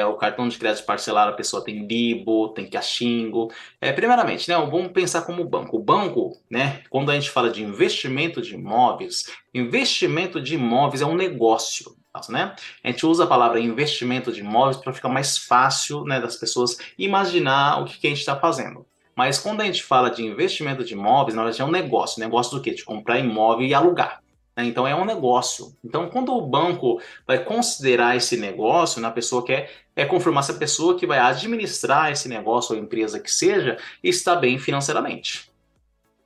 o cartão de crédito parcelado, a pessoa tem Libo, tem Caxingo. Primeiramente, né? Vamos pensar como banco. O banco, né? Quando a gente fala de investimento de imóveis é um negócio. Né? A gente usa a palavra investimento de imóveis para ficar mais fácil, né, das pessoas imaginar o que a gente está fazendo. Mas quando a gente fala de investimento de imóveis, na verdade é um negócio. Negócio do quê? De comprar imóvel e alugar. Né? Então é um negócio. Então, quando o banco vai considerar esse negócio, né, a pessoa quer confirmar se a pessoa que vai administrar esse negócio ou empresa que seja está bem financeiramente.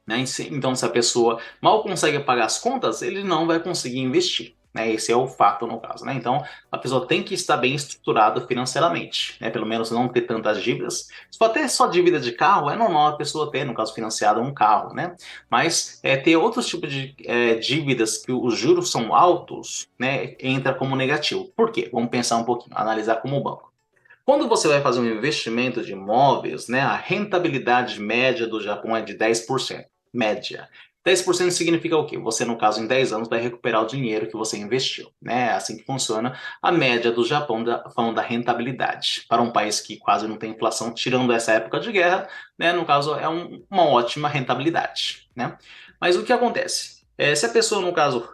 Né? Então, se a pessoa mal consegue pagar as contas, ele não vai conseguir investir. Né? Esse é o fato no caso. Né? Então, a pessoa tem que estar bem estruturada financeiramente, né? Pelo menos não ter tantas dívidas. Se for até só dívida de carro, é normal a pessoa ter, no caso financiado, um carro. Né? Mas ter outros tipos de dívidas que os juros são altos, né? Entra como negativo. Por quê? Vamos pensar um pouquinho, analisar como banco. Quando você vai fazer um investimento de imóveis, né, a rentabilidade média do Japão é de 10%. Média. 10% significa o quê? Você, no caso, em 10 anos, vai recuperar o dinheiro que você investiu. Né? É assim que funciona a média do Japão, falando da rentabilidade. Para um país que quase não tem inflação, tirando essa época de guerra, né, no caso, é uma ótima rentabilidade. Né? Mas o que acontece? Se a pessoa, no caso,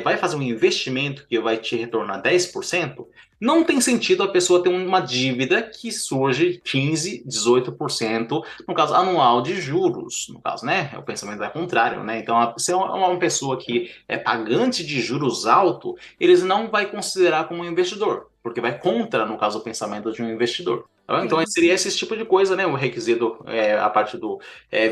vai fazer um investimento que vai te retornar 10%, não tem sentido a pessoa ter uma dívida que surge 15, 18%, no caso, anual de juros, no caso, né? O pensamento é contrário, né? Então, se é uma pessoa que é pagante de juros alto, eles não vai considerar como um investidor, porque vai contra, no caso, o pensamento de um investidor. Tá bom? Então, Sim, seria sim. esse tipo de coisa, né? O requisito, a parte do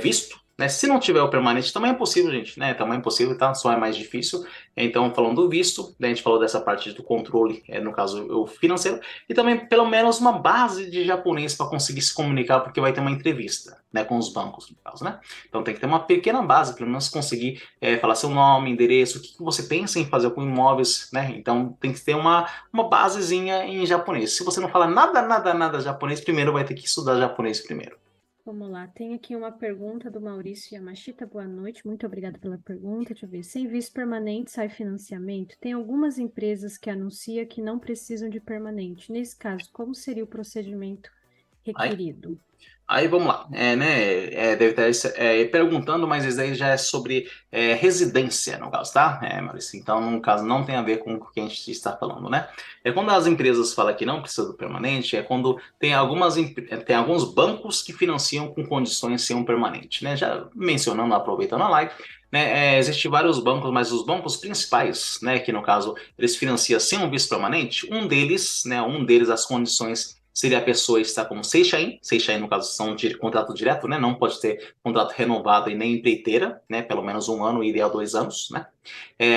visto, né? Se não tiver o permanente, também é possível, gente, né? Também é possível, tá? Só é mais difícil. Então, falando do visto, né? A gente falou dessa parte do controle, no caso, o financeiro, e também pelo menos uma base de japonês para conseguir se comunicar, porque vai ter uma entrevista, né? Com os bancos, no caso, né? Então, tem que ter uma pequena base, pelo menos conseguir falar seu nome, endereço, o que você pensa em fazer com imóveis, né? Então, tem que ter uma basezinha em japonês. Se você não fala nada, nada, nada japonês, primeiro vai ter que estudar japonês primeiro. Vamos lá, tem aqui uma pergunta do Maurício Yamashita. Boa noite, muito obrigada pela pergunta. Deixa eu ver. Sem visto permanente sai financiamento? Tem algumas empresas que anunciam que não precisam de permanente. Nesse caso, como seria o procedimento Aí, requerido? Aí vamos lá, deve estar perguntando, mas isso aí já é sobre residência, no caso, tá? Maurício, então, no caso, não tem a ver com o que a gente está falando, né? É quando as empresas falam que não precisa do permanente, é quando tem alguns bancos que financiam com condições sem um permanente, né? Já mencionando, aproveitando a live, né? Existem vários bancos, mas os bancos principais, né? Que no caso, eles financiam sem um visto permanente, um deles, as condições seria a pessoa estar como Seishain, Seishain no caso são de contrato direto, né? Não pode ter contrato renovado e nem empreiteira, né? Pelo menos um ano, ideal 2 anos, né?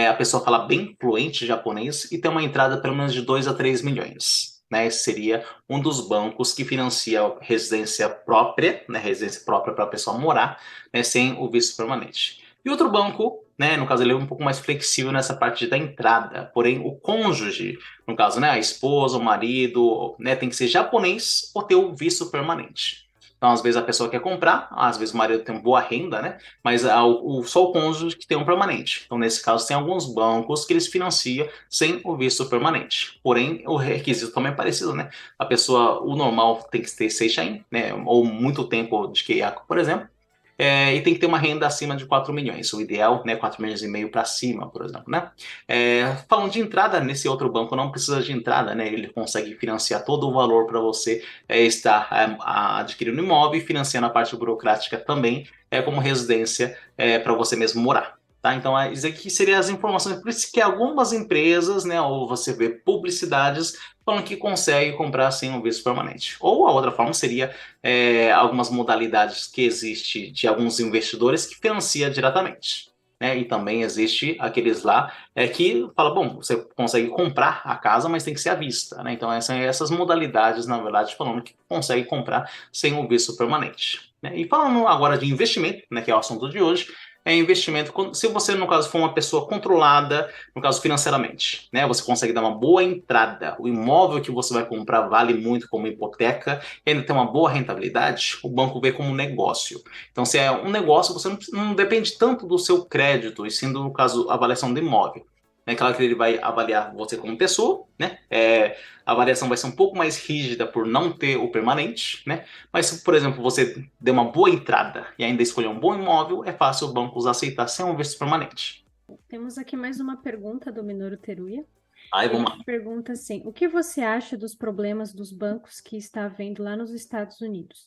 A pessoa fala bem fluente japonês e tem uma entrada pelo menos de 2 a 3 milhões. Né, esse seria um dos bancos que financia residência própria, né, residência própria para a pessoa morar, né, sem o visto permanente. E outro banco, né, no caso ele é um pouco mais flexível nessa parte da entrada, porém o cônjuge, no caso, né, a esposa, o marido, né, tem que ser japonês ou ter o visto permanente. Então, às vezes a pessoa quer comprar, às vezes o marido tem uma boa renda, né, mas só o cônjuge que tem um permanente. Então, nesse caso, tem alguns bancos que eles financiam sem o visto permanente. Porém, o requisito também é parecido, né? A pessoa, o normal tem que ter Seishain, né, ou muito tempo de Keiako, por exemplo. E tem que ter uma renda acima de 4 milhões. O ideal, né, 4 milhões e meio para cima, por exemplo, né? Falando de entrada, nesse outro banco não precisa de entrada, né? Ele consegue financiar todo o valor para você estar adquirindo imóvel e financiando a parte burocrática também, como residência para você mesmo morar. Tá? Então, isso aqui seriam as informações. Por isso que algumas empresas, né, ou você vê publicidades falando que consegue comprar sem um visto permanente. Ou a outra forma seria algumas modalidades que existe de alguns investidores que financia diretamente. Né? E também existe aqueles lá que fala, bom, você consegue comprar a casa, mas tem que ser à vista. Né? Então, essas modalidades, na verdade, falando que consegue comprar sem o visto permanente. Né? E falando agora de investimento, né, que é o assunto de hoje, investimento, se você, no caso, for uma pessoa controlada, no caso financeiramente, né, você consegue dar uma boa entrada, o imóvel que você vai comprar vale muito como hipoteca, e ainda tem uma boa rentabilidade, o banco vê como um negócio. Então, se é um negócio, você não depende tanto do seu crédito, e sim, do, no caso, avaliação do imóvel. É claro que ele vai avaliar você como pessoa, né? A avaliação vai ser um pouco mais rígida por não ter o permanente, né? Mas se, por exemplo, você deu uma boa entrada e ainda escolheu um bom imóvel, é fácil o banco aceitar sem um visto permanente. Temos aqui mais uma pergunta do Minoru Teruya. Aí Ele vamos lá. pergunta assim: o que você acha dos problemas dos bancos que está havendo lá nos Estados Unidos?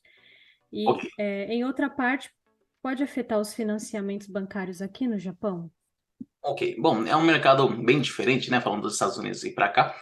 Ok. E, em outra parte, pode afetar os financiamentos bancários aqui no Japão? Ok, bom, é um mercado bem diferente, né? Falando dos Estados Unidos e para cá.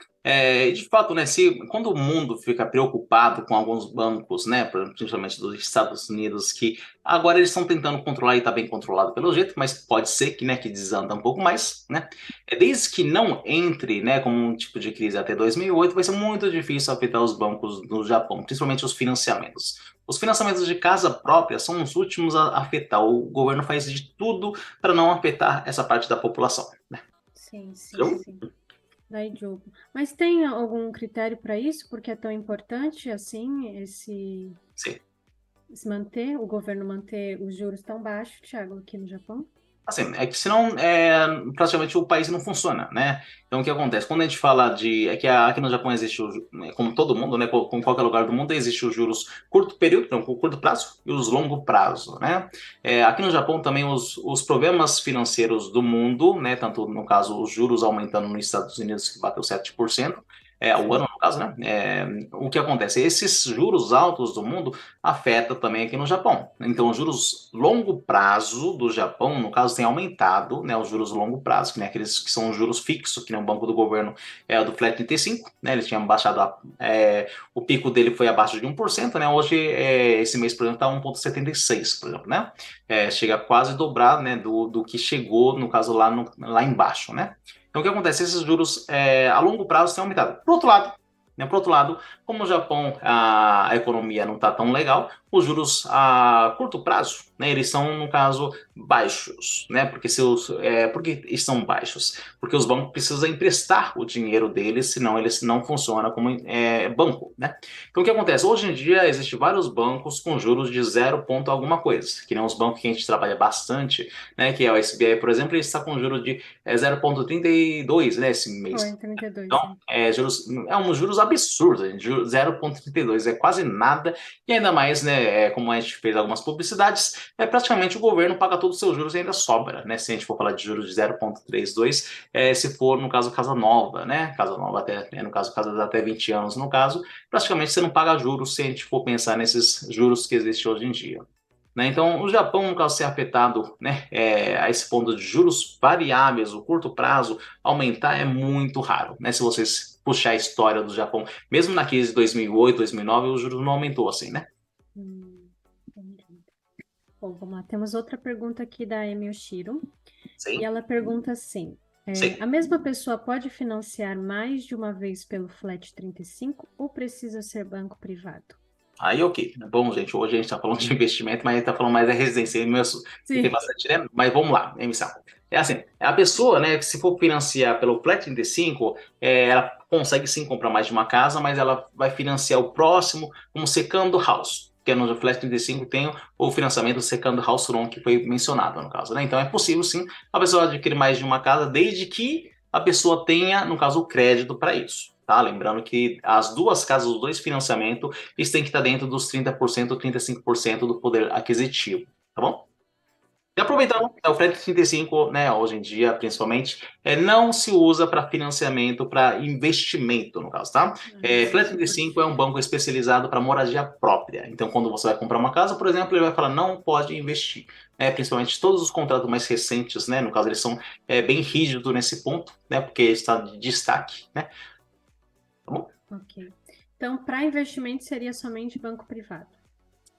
De fato, né? Quando o mundo fica preocupado com alguns bancos, né? Principalmente dos Estados Unidos, que agora eles estão tentando controlar e está bem controlado pelo jeito, mas pode ser que, né? Que desanda um pouco mais, né? Desde que não entre, né? Como um tipo de crise até 2008, vai ser muito difícil afetar os bancos no Japão, principalmente os financiamentos. Os financiamentos de casa própria são os últimos a afetar. O governo faz de tudo para não afetar essa parte da população. Né? Sim, sim, Então, sim. Daí, jogo. Mas tem algum critério para isso? Porque é tão importante assim sim. esse manter, o governo manter os juros tão baixos, Thiago, aqui no Japão? Assim, é que senão praticamente o país não funciona, né? Então o que acontece? Quando a gente fala de. É que aqui no Japão existe, como todo mundo, né? Como em qualquer lugar do mundo, existe os juros curto período, não, curto prazo, e os longo prazo, né? Aqui no Japão também os problemas financeiros do mundo, né? Tanto no caso os juros aumentando nos Estados Unidos, que bateu 7%. O ano, no caso, né? O que acontece? Esses juros altos do mundo afeta também aqui no Japão. Então, os juros longo prazo do Japão, no caso, tem aumentado, né, os juros longo prazo, que nem aqueles que são os juros fixos, que nem o Banco do Governo é o do Flat 35, né, ele tinha baixado, o pico dele foi abaixo de 1%, né, hoje, esse mês, por exemplo, está 1,76, por exemplo, né, chega a quase dobrar, né, do que chegou, no caso, lá embaixo, né. Então, o que acontece? Esses juros a longo prazo têm aumentado. Por outro lado, né? Por outro lado, como o Japão, a economia não está tão legal, os juros a curto prazo, né, eles são, no caso, baixos. Né? Por que estão baixos? Porque os bancos precisam emprestar o dinheiro deles, senão eles não funcionam como banco. Né? Então, o que acontece? Hoje em dia, existem vários bancos com juros de zero ponto alguma coisa, que nem os bancos que a gente trabalha bastante, né, que é o SBI, por exemplo, ele está com juros de 0,32, né, esse Foi, mês. 32, Então, sim. uns juros absurdos, gente, 0,32 é quase nada, e ainda mais, né, como a gente fez algumas publicidades, praticamente o governo paga todos os seus juros e ainda sobra, né, se a gente for falar de juros de 0,32, se for, no caso, casa nova, né, casa nova até, no caso, casas até 20 anos, no caso, praticamente você não paga juros se a gente for pensar nesses juros que existem hoje em dia. Né? Então, o Japão, no caso, ser afetado, né, a esse ponto de juros variáveis, o curto prazo, aumentar é muito raro. Né? Se vocês puxar a história do Japão, mesmo na crise de 2008, 2009, os juros não aumentou assim, né? Entendi. Bom, vamos lá. Temos outra pergunta aqui da Emi Oshiro. E Sim, ela pergunta assim: sim. a mesma pessoa pode financiar mais de uma vez pelo Flat 35 ou precisa ser banco privado? Aí, ok. Bom, gente, hoje a gente está falando de investimento, mas a gente está falando mais da residência, e tem Sim. bastante, né? Mas vamos lá, emissão. É assim, a pessoa, né, que se for financiar pelo Flat 35, ela consegue sim comprar mais de uma casa, mas ela vai financiar o próximo como second house, que é no Flat 35 tem o financiamento second house loan que foi mencionado no caso, né? Então é possível sim a pessoa adquirir mais de uma casa desde que a pessoa tenha, no caso, o crédito para isso. Tá? Lembrando que as duas casas, os dois financiamentos, isso tem que estar dentro dos 30% ou 35% do poder aquisitivo, tá bom? E aproveitando, o FLET 35, né, hoje em dia, principalmente, não se usa para financiamento, para investimento, no caso, tá? FLET 35 é um banco especializado para moradia própria. Então, quando você vai comprar uma casa, por exemplo, ele vai falar, não pode investir. Principalmente todos os contratos mais recentes, né, no caso, eles são bem rígidos nesse ponto, né, porque está de destaque, né? Tá bom? Ok. Então, para investimento seria somente banco privado.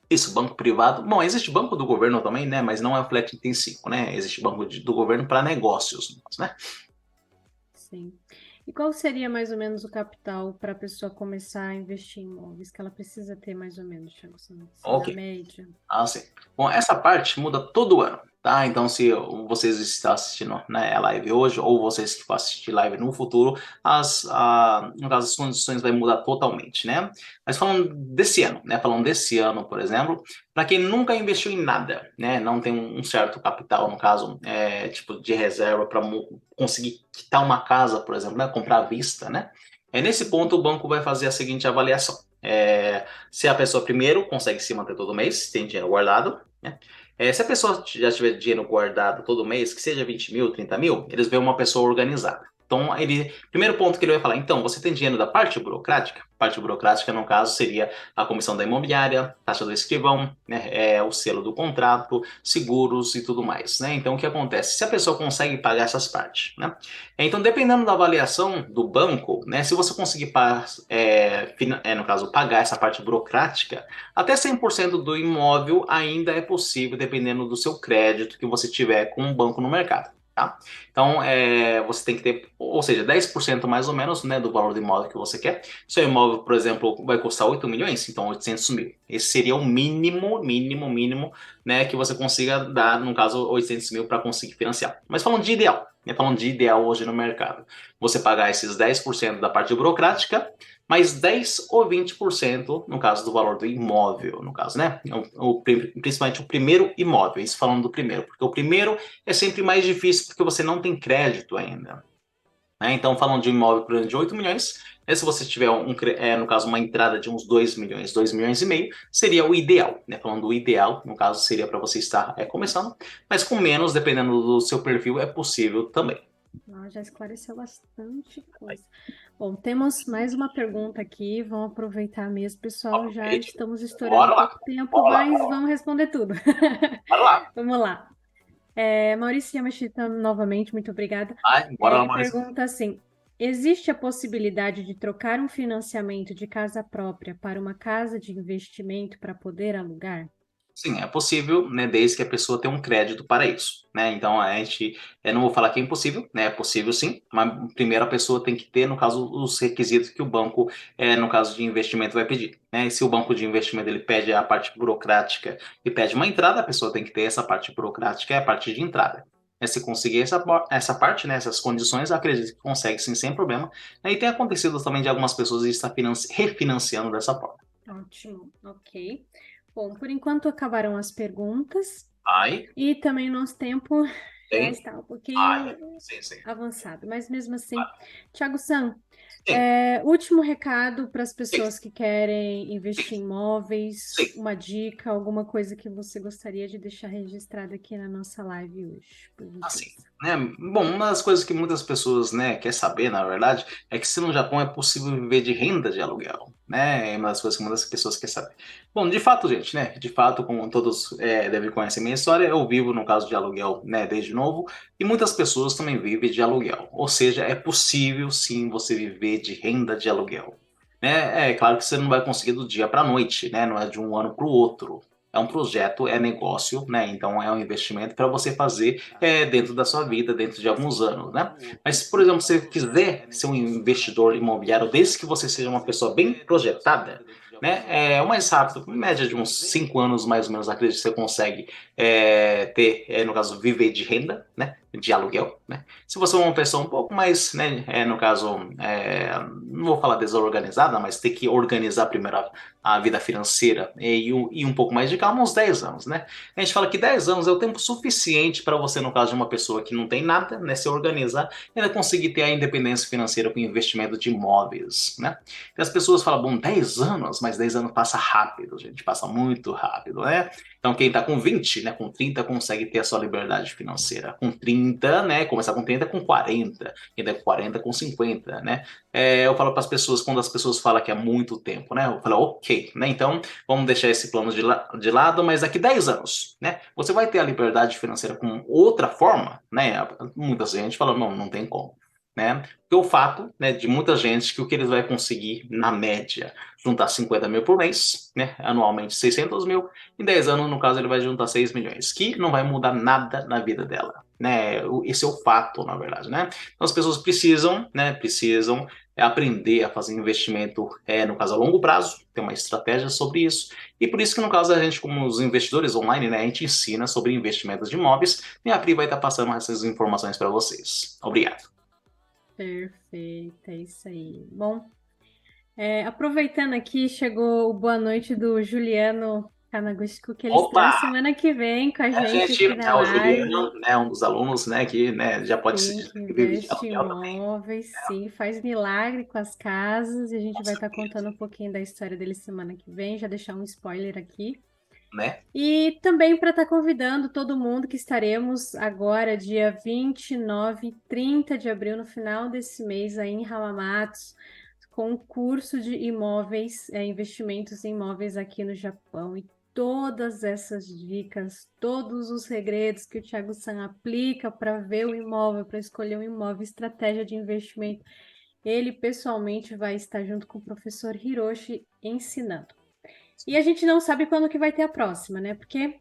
Isso, banco privado. Bom, existe banco do governo também, né? Mas não é o Flat 35, né? Existe banco do governo para negócios, né? Sim. E qual seria mais ou menos o capital para a pessoa começar a investir em imóveis que ela precisa ter mais ou menos, Thiago Santos? Na Ok. média. Ah, sim. Bom, essa parte muda todo ano, tá? Então, se vocês estão assistindo, né, a live hoje, ou vocês que vão assistir live no futuro, no caso, as condições vai mudar totalmente, né? Mas falando desse ano, né? Falando desse ano, por exemplo, para quem nunca investiu em nada, né? Não tem um certo capital, no caso, tipo de reserva para conseguir quitar uma casa, por exemplo, né? Comprar à vista, né? Nesse ponto, o banco vai fazer a seguinte avaliação. Se a pessoa primeiro consegue se manter todo mês, tem dinheiro guardado, né? Se a pessoa já tiver dinheiro guardado todo mês, que seja 20 mil, 30 mil, eles veem uma pessoa organizada. Então, primeiro ponto que ele vai falar, então, você tem dinheiro da parte burocrática? Parte burocrática, no caso, seria a comissão da imobiliária, taxa do escrivão, né, o selo do contrato, seguros e tudo mais, né? Então, o que acontece? Se a pessoa consegue pagar essas partes, né? Então, dependendo da avaliação do banco, né, se você conseguir, no caso, pagar essa parte burocrática, até 100% do imóvel ainda é possível, dependendo do seu crédito que você tiver com um banco no mercado. Tá? Então, você tem que ter, ou seja, 10% mais ou menos, né, do valor do imóvel que você quer. Seu imóvel, por exemplo, vai custar 8 milhões, então 800 mil. Esse seria o mínimo, mínimo, mínimo, né, que você consiga dar, no caso, 800 mil para conseguir financiar. Mas falando de ideal, né, falando de ideal hoje no mercado, você pagar esses 10% da parte burocrática, mais 10 ou 20% no caso do valor do imóvel, no caso, né? Principalmente o primeiro imóvel, isso falando do primeiro, porque o primeiro é sempre mais difícil porque você não tem crédito ainda. Né? Então, falando de um imóvel por exemplo, de 8 milhões, se você tiver, no caso, uma entrada de uns 2 milhões, 2 milhões e meio, seria o ideal. Né? Falando do ideal, no caso, seria para você estar começando, mas com menos, dependendo do seu perfil, é possível também. Já esclareceu bastante coisa. Bom, temos mais uma pergunta aqui. Vamos aproveitar mesmo, pessoal. Já Ok, estamos estourando bora um lá, pouco tempo, bora lá, mas vamos responder tudo. bora lá. Vamos lá. Maurício Yamashita, novamente, muito obrigada. Ai, bora lá, Ele Maurício. pergunta assim: existe a possibilidade de trocar um financiamento de casa própria para uma casa de investimento para poder alugar? Sim, é possível, né, desde que a pessoa tenha um crédito para isso, né? Então a gente, eu não vou falar que é impossível, né? É possível sim, mas primeiro a pessoa tem que ter, no caso, os requisitos que o banco, no caso de investimento, vai pedir, né? E se o banco de investimento ele pede a parte burocrática e pede uma entrada, a pessoa tem que ter essa parte burocrática e a parte de entrada. Se conseguir essa parte, né, essas condições, eu acredito que consegue sim, sem problema. E tem acontecido também de algumas pessoas estar refinanciando dessa forma. Ótimo, ok. Bom, por enquanto acabaram as perguntas Ai, e também o nosso tempo já tem. está um Ai, pouquinho sim, sim. avançado, mas mesmo assim, Thiago San, Sim, último recado para as sim, pessoas que querem sim, investir em imóveis, sim. uma dica, alguma coisa que você gostaria de deixar registrado aqui na nossa live hoje, por Assim, gentileza. né? Bom, uma das coisas que muitas pessoas, né, quer saber, na verdade, é que se no Japão é possível viver de renda de aluguel, né? É uma das coisas que muitas pessoas querem saber. Bom, de fato, gente, né? De fato, como todos devem conhecer minha história, eu vivo no caso de aluguel, né, desde novo, e muitas pessoas também vivem de aluguel. Ou seja, é possível sim você viver de renda de aluguel. Né? É claro que você não vai conseguir do dia para a noite, né? Não é de um ano para o outro. É um projeto, é negócio, né? Então é um investimento para você fazer dentro da sua vida, dentro de alguns anos, né? Mas se, por exemplo, você quiser ser um investidor imobiliário, desde que você seja uma pessoa bem projetada, né? O mais rápido, em média de uns 5 anos mais ou menos, acredito que você consegue ter, no caso, viver de renda, né? De aluguel, né? Se você é uma pessoa um pouco mais, né? No caso, não vou falar desorganizada, mas ter que organizar primeiro a vida financeira e um pouco mais de calma, uns 10 anos, né? A gente fala que 10 anos é o tempo suficiente para você, no caso de uma pessoa que não tem nada, né, se organizar e ainda conseguir ter a independência financeira com investimento de imóveis, né? E as pessoas falam, bom, 10 anos, mas 10 anos passa rápido, gente, passa muito rápido, né? Então quem está com 20, né, com 30 consegue ter a sua liberdade financeira. Com 30, né, começar com 30 com 40, quem tá com 40 com 50, né? Eu falo para as pessoas, quando as pessoas falam que é muito tempo, né? Eu falo, ok, né? Então, vamos deixar esse plano de lado, mas daqui 10 anos, né? Você vai ter a liberdade financeira com outra forma, né? Muita gente fala, não, não tem como. Né? Porque o fato, né, de muita gente que o que eles vão conseguir, na média, juntar 50 mil por mês, né, anualmente 600 mil, em 10 anos, no caso, ele vai juntar 6 milhões, que não vai mudar nada na vida dela. Né? Esse é o fato, na verdade. Né? Então, as pessoas precisam, né, precisam aprender a fazer investimento, no caso, a longo prazo, ter uma estratégia sobre isso. E por isso que, no caso, a gente, como os investidores online, né, a gente ensina sobre investimentos de imóveis e a Pri vai estar passando essas informações para vocês. Obrigado. Perfeito, é isso aí. Bom, aproveitando aqui, chegou o boa noite do Juliano Kanaguchiku, que ele Opa! estará semana que vem com a A gente gente, aqui na é o live. Juliano, né, um dos alunos, né, que né, já pode se Sim, dizer que que vive de investe em aluguel também. imóveis, sim, faz milagre com as casas e a gente Com vai estar certeza. contando um pouquinho da história dele semana que vem, já deixar um spoiler aqui. Né? E também para estar convidando todo mundo que estaremos agora, dia 29 e 30 de abril, no final desse mês, aí em Hamamatsu, com um curso de imóveis, investimentos em imóveis aqui no Japão. E todas essas dicas, todos os segredos que o Thiago San aplica para ver o imóvel, para escolher um imóvel, estratégia de investimento, ele pessoalmente vai estar junto com o professor Hiroshi ensinando. E a gente não sabe quando que vai ter a próxima, né? Porque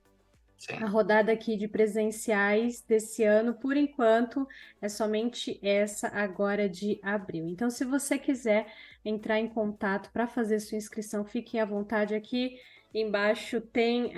a Sim. rodada aqui de presenciais desse ano, por enquanto, é somente essa agora de abril. Então, se você quiser entrar em contato para fazer sua inscrição, fiquem à vontade. Aqui embaixo tem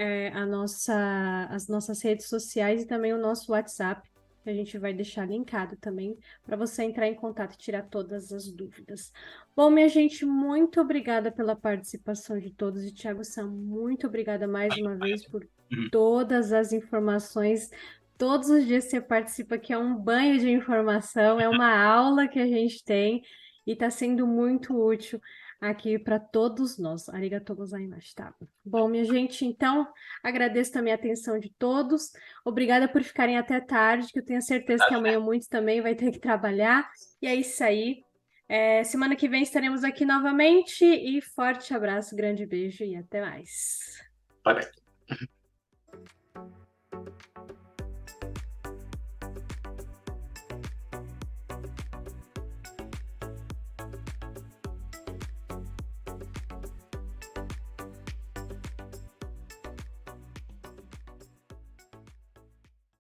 as nossas redes sociais e também o nosso WhatsApp. que a gente vai deixar linkado também para você entrar em contato e tirar todas as dúvidas. Bom, minha gente, muito obrigada pela participação de todos. E Thiago Sam, muito obrigada mais uma vez por Uhum. todas as informações. Todos os dias você participa, que é um banho de informação, é uma aula que a gente tem e está sendo muito útil aqui para todos nós. Arigatou gozaimasu, tá? Bom, minha gente, então agradeço também a atenção de todos. Obrigada por ficarem até tarde, que eu tenho certeza que amanhã muitos também vai ter que trabalhar. E é isso aí. Semana que vem estaremos aqui novamente e forte abraço, grande beijo e até mais. Bye, bye.